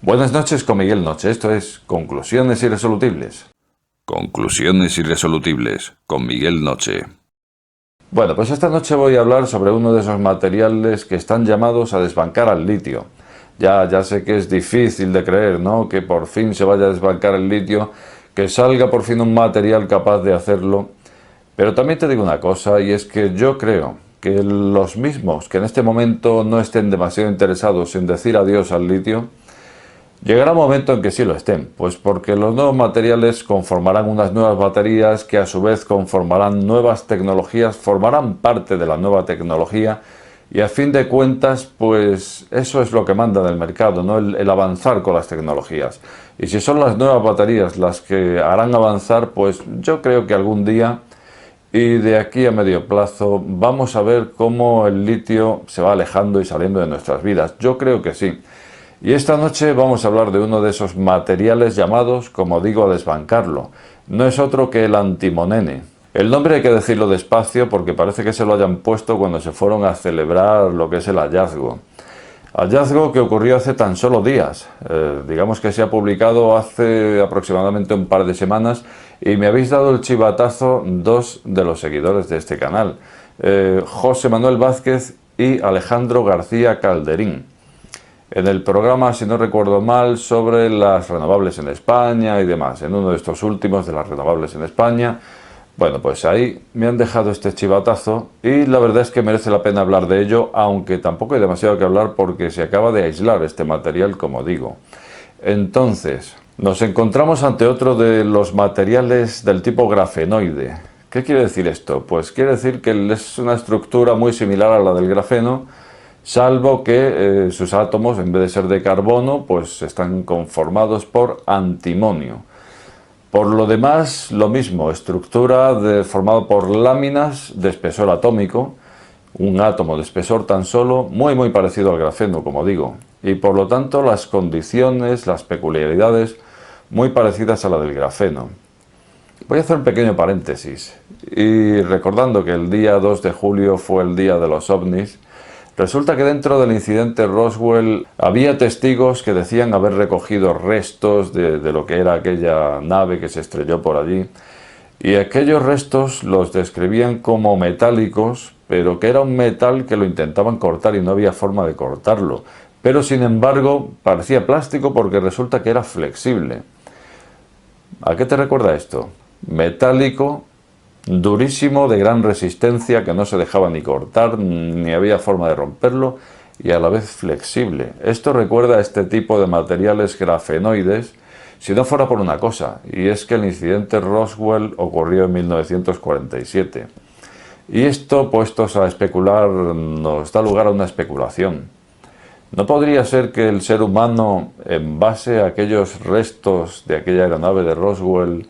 Buenas noches con Miguel Noche, esto es Conclusiones Irresolubles. Conclusiones irresolubles con Miguel Noche. Bueno, pues esta noche voy a hablar sobre uno de esos materiales que están llamados a desbancar al litio. Ya sé que es difícil de creer, ¿no? Que por fin se vaya a desbancar el litio, que salga por fin un material capaz de hacerlo. Pero también te digo una cosa, y es que yo creo que los mismos que en este momento no estén demasiado interesados en decir adiós al litio, llegará un momento en que sí lo estén, pues porque los nuevos materiales conformarán unas nuevas baterías que a su vez conformarán nuevas tecnologías, formarán parte de la nueva tecnología y a fin de cuentas pues eso es lo que manda en el mercado, ¿no? El avanzar con las tecnologías. Y si son las nuevas baterías las que harán avanzar, pues yo creo que algún día y de aquí a medio plazo vamos a ver cómo el litio se va alejando y saliendo de nuestras vidas. Yo creo que sí. Y esta noche vamos a hablar de uno de esos materiales llamados, como digo, a desbancarlo. No es otro que el antimonene. El nombre hay que decirlo despacio porque parece que se lo hayan puesto cuando se fueron a celebrar lo que es el hallazgo. Hallazgo que ocurrió hace tan solo días. Digamos que se ha publicado hace aproximadamente un par de semanas y me habéis dado el chivatazo dos de los seguidores de este canal. José Manuel Vázquez y Alejandro García Calderín. En el programa, si no recuerdo mal, sobre las renovables en España y demás, en uno de estos últimos de las renovables en España. Bueno, pues ahí me han dejado este chivatazo y la verdad es que merece la pena hablar de ello, aunque tampoco hay demasiado que hablar porque se acaba de aislar este material, como digo. Entonces, nos encontramos ante otro de los materiales del tipo grafenoide. ¿Qué quiere decir esto? Pues quiere decir que es una estructura muy similar a la del grafeno, salvo que sus átomos, en vez de ser de carbono, pues están conformados por antimonio. Por lo demás, lo mismo, estructura formada por láminas de espesor atómico, un átomo de espesor tan solo, muy parecido al grafeno, como digo, y por lo tanto las condiciones, las peculiaridades, muy parecidas a la del grafeno. Voy a hacer un pequeño paréntesis, y recordando que el día 2 de julio fue el día de los ovnis, resulta que dentro del incidente Roswell había testigos que decían haber recogido restos de lo que era aquella nave que se estrelló por allí, y aquellos restos los describían como metálicos, pero que era un metal que lo intentaban cortar y no había forma de cortarlo. Pero sin embargo parecía plástico porque resulta que era flexible. ¿A qué te recuerda esto? Metálico, durísimo, de gran resistencia, que no se dejaba ni cortar, ni había forma de romperlo, y a la vez flexible. Esto recuerda a este tipo de materiales grafenoides, si no fuera por una cosa, y es que el incidente Roswell ocurrió en 1947. Y esto, puestos a especular, nos da lugar a una especulación. ¿No podría ser que el ser humano, en base a aquellos restos de aquella aeronave de Roswell,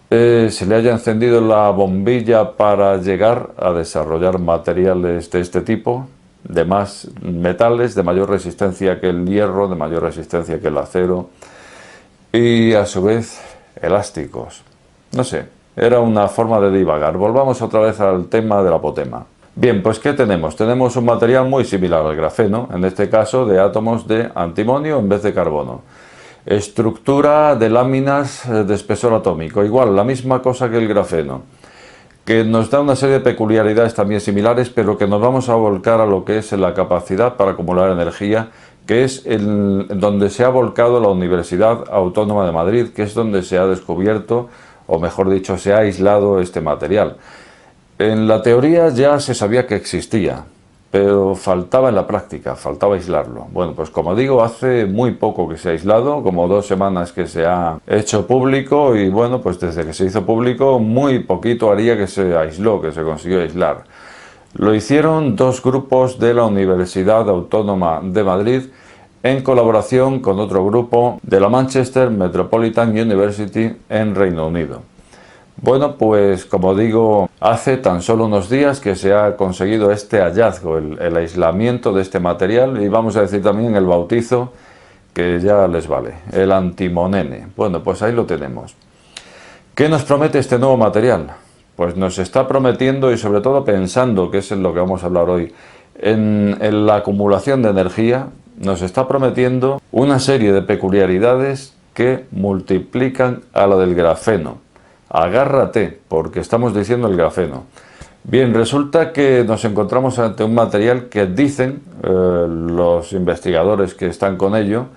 se le haya encendido la bombilla para llegar a desarrollar materiales de este tipo, de más metales, de mayor resistencia que el hierro, de mayor resistencia que el acero, y a su vez elásticos? No sé, era una forma de divagar. Volvamos otra vez al tema del apotema. Bien, pues ¿qué tenemos? Tenemos un material muy similar al grafeno, en este caso de átomos de antimonio en vez de carbono. Estructura de láminas de espesor atómico, igual, la misma cosa que el grafeno, que nos da una serie de peculiaridades también similares, pero que nos vamos a volcar a lo que es la capacidad para acumular energía, que es donde se ha volcado la Universidad Autónoma de Madrid, que es donde se ha descubierto, o mejor dicho, se ha aislado este material. En la teoría ya se sabía que existía, pero faltaba en la práctica, faltaba aislarlo. Bueno, pues como digo, hace muy poco que se ha aislado, como 2 semanas que se ha hecho público, y bueno, pues desde que se hizo público, muy poquito haría que se aisló, que se consiguió aislar. Lo hicieron 2 grupos de la Universidad Autónoma de Madrid, en colaboración con otro grupo de la Manchester Metropolitan University en Reino Unido. Bueno, pues como digo, hace tan solo unos días que se ha conseguido este hallazgo, el aislamiento de este material, y vamos a decir también el bautizo, que ya les vale, el antimonene. Bueno, pues ahí lo tenemos. ¿Qué nos promete este nuevo material? Pues nos está prometiendo, y sobre todo pensando, que es en lo que vamos a hablar hoy, en la acumulación de energía, nos está prometiendo una serie de peculiaridades que multiplican a lo del grafeno. Agárrate, porque estamos diciendo el grafeno. Bien, resulta que nos encontramos ante un material que dicen los investigadores que están con ello,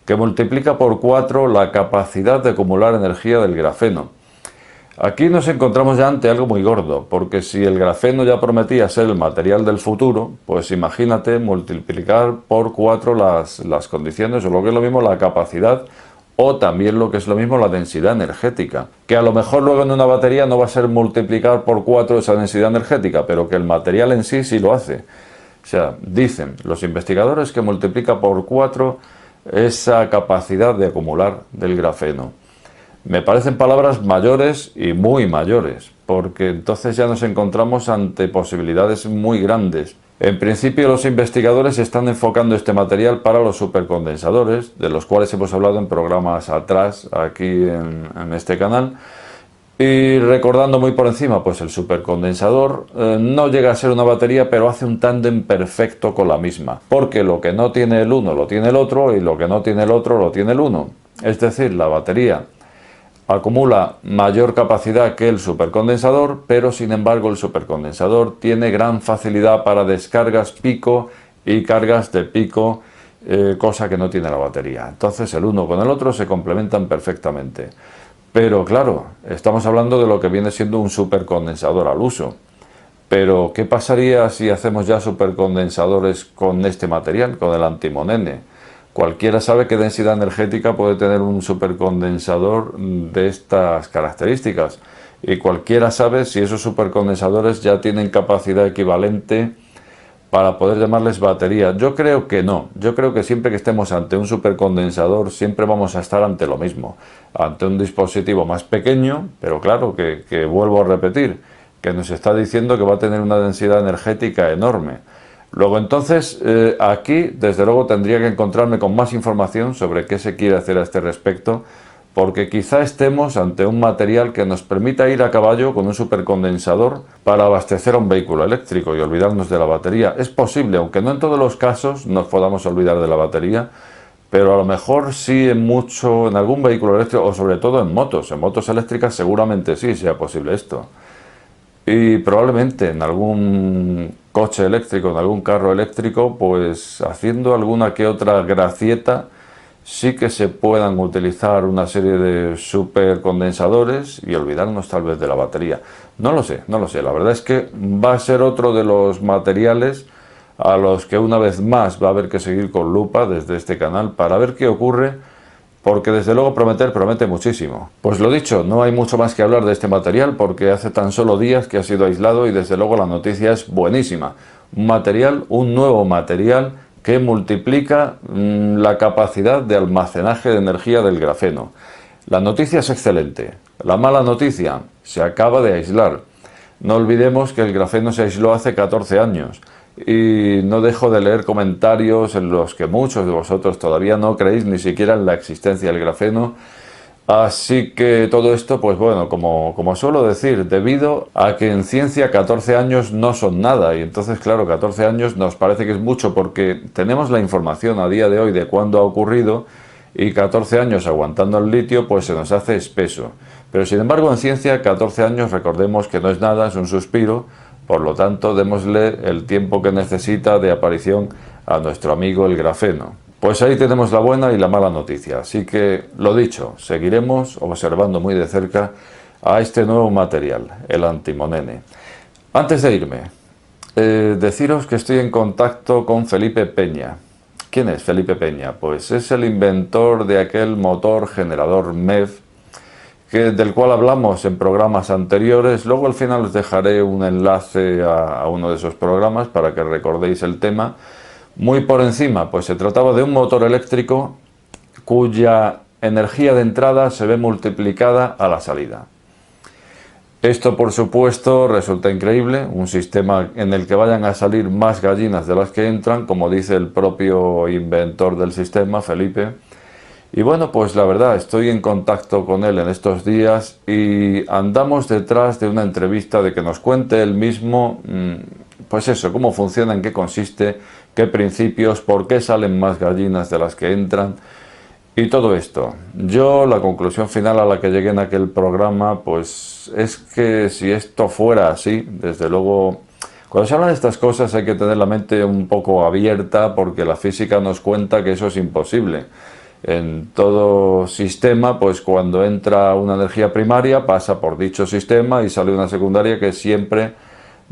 que multiplica por 4 la capacidad de acumular energía del grafeno. Aquí nos encontramos ya ante algo muy gordo, porque si el grafeno ya prometía ser el material del futuro, pues imagínate multiplicar por 4 las condiciones, o lo que es lo mismo la capacidad, o también lo que es lo mismo la densidad energética. Que a lo mejor luego en una batería no va a ser multiplicar por 4 esa densidad energética, pero que el material en sí lo hace. O sea, dicen los investigadores que multiplica por 4 esa capacidad de acumular del grafeno. Me parecen palabras mayores y muy mayores, porque entonces ya nos encontramos ante posibilidades muy grandes. En principio los investigadores están enfocando este material para los supercondensadores, de los cuales hemos hablado en programas atrás aquí en este canal. Y recordando muy por encima, pues el supercondensador no llega a ser una batería, pero hace un tándem perfecto con la misma, porque lo que no tiene el uno lo tiene el otro, y lo que no tiene el otro lo tiene el uno. Es decir, la batería acumula mayor capacidad que el supercondensador, pero sin embargo el supercondensador tiene gran facilidad para descargas pico y cargas de pico, cosa que no tiene la batería. Entonces el uno con el otro se complementan perfectamente. Pero claro, estamos hablando de lo que viene siendo un supercondensador al uso. Pero ¿qué pasaría si hacemos ya supercondensadores con este material, con el antimonene? Cualquiera sabe qué densidad energética puede tener un supercondensador de estas características, y cualquiera sabe si esos supercondensadores ya tienen capacidad equivalente para poder llamarles batería. Yo creo que no. Yo creo que siempre que estemos ante un supercondensador siempre vamos a estar ante lo mismo, ante un dispositivo más pequeño, pero claro que vuelvo a repetir, que nos está diciendo que va a tener una densidad energética enorme. Luego entonces aquí desde luego tendría que encontrarme con más información sobre qué se quiere hacer a este respecto, porque quizá estemos ante un material que nos permita ir a caballo con un supercondensador para abastecer a un vehículo eléctrico y olvidarnos de la batería. Es posible, aunque no en todos los casos nos podamos olvidar de la batería, pero a lo mejor sí en algún vehículo eléctrico, o sobre todo en motos eléctricas seguramente sí sea posible esto. Y probablemente en algún coche eléctrico, en algún carro eléctrico, pues haciendo alguna que otra gracieta, sí que se puedan utilizar una serie de supercondensadores y olvidarnos tal vez de la batería. No lo sé, la verdad es que va a ser otro de los materiales a los que una vez más va a haber que seguir con lupa desde este canal para ver qué ocurre, porque desde luego promete muchísimo. Pues lo dicho, no hay mucho más que hablar de este material porque hace tan solo días que ha sido aislado y desde luego la noticia es buenísima. Un nuevo material que multiplica la capacidad de almacenaje de energía del grafeno. La noticia es excelente. La mala noticia, se acaba de aislar. No olvidemos que el grafeno se aisló hace 14 años. Y no dejo de leer comentarios en los que muchos de vosotros todavía no creéis ni siquiera en la existencia del grafeno. Así que todo esto, pues bueno, como suelo decir, debido a que en ciencia 14 años no son nada, y entonces claro, 14 años nos parece que es mucho porque tenemos la información a día de hoy de cuándo ha ocurrido, y 14 años aguantando el litio pues se nos hace espeso. Pero sin embargo en ciencia 14 años recordemos que no es nada, es un suspiro. Por lo tanto, démosle el tiempo que necesita de aparición a nuestro amigo el grafeno. Pues ahí tenemos la buena y la mala noticia. Así que, lo dicho, seguiremos observando muy de cerca a este nuevo material, el antimonene. Antes de irme, deciros que estoy en contacto con Felipe Peña. ¿Quién es Felipe Peña? Pues es el inventor de aquel motor generador MEV, del cual hablamos en programas anteriores. Luego al final os dejaré un enlace a uno de esos programas para que recordéis el tema. Muy por encima, pues se trataba de un motor eléctrico cuya energía de entrada se ve multiplicada a la salida. Esto por supuesto resulta increíble, un sistema en el que vayan a salir más gallinas de las que entran, como dice el propio inventor del sistema, Felipe. Y bueno, pues la verdad, estoy en contacto con él en estos días y andamos detrás de una entrevista de que nos cuente él mismo, pues eso, cómo funciona, en qué consiste qué principios, por qué salen más gallinas de las que entran y todo esto. Yo la conclusión final a la que llegué en aquel programa pues es que si esto fuera así, desde luego, cuando se hablan de estas cosas hay que tener la mente un poco abierta porque la física nos cuenta que eso es imposible. En todo sistema, pues cuando entra una energía primaria pasa por dicho sistema y sale una secundaria que siempre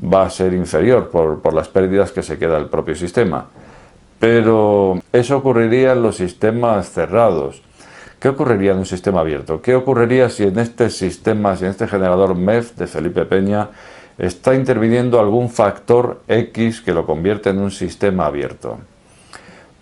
va a ser inferior por las pérdidas que se queda el propio sistema. Pero eso ocurriría en los sistemas cerrados. ¿Qué ocurriría en un sistema abierto? ¿Qué ocurriría si en este sistema, si en este generador MEF de Felipe Peña está interviniendo algún factor X que lo convierte en un sistema abierto?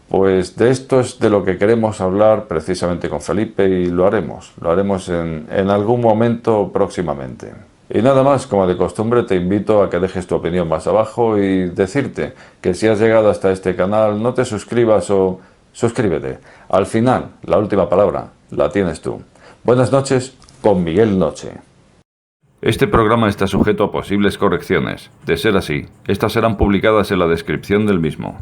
Pues de esto es de lo que queremos hablar precisamente con Felipe y lo haremos en algún momento próximamente. Y nada más, como de costumbre, te invito a que dejes tu opinión más abajo y decirte que si has llegado hasta este canal no te suscribas o suscríbete. Al final, la última palabra la tienes tú. Buenas noches con Miguel Noche. Este programa está sujeto a posibles correcciones. De ser así, estas serán publicadas en la descripción del mismo.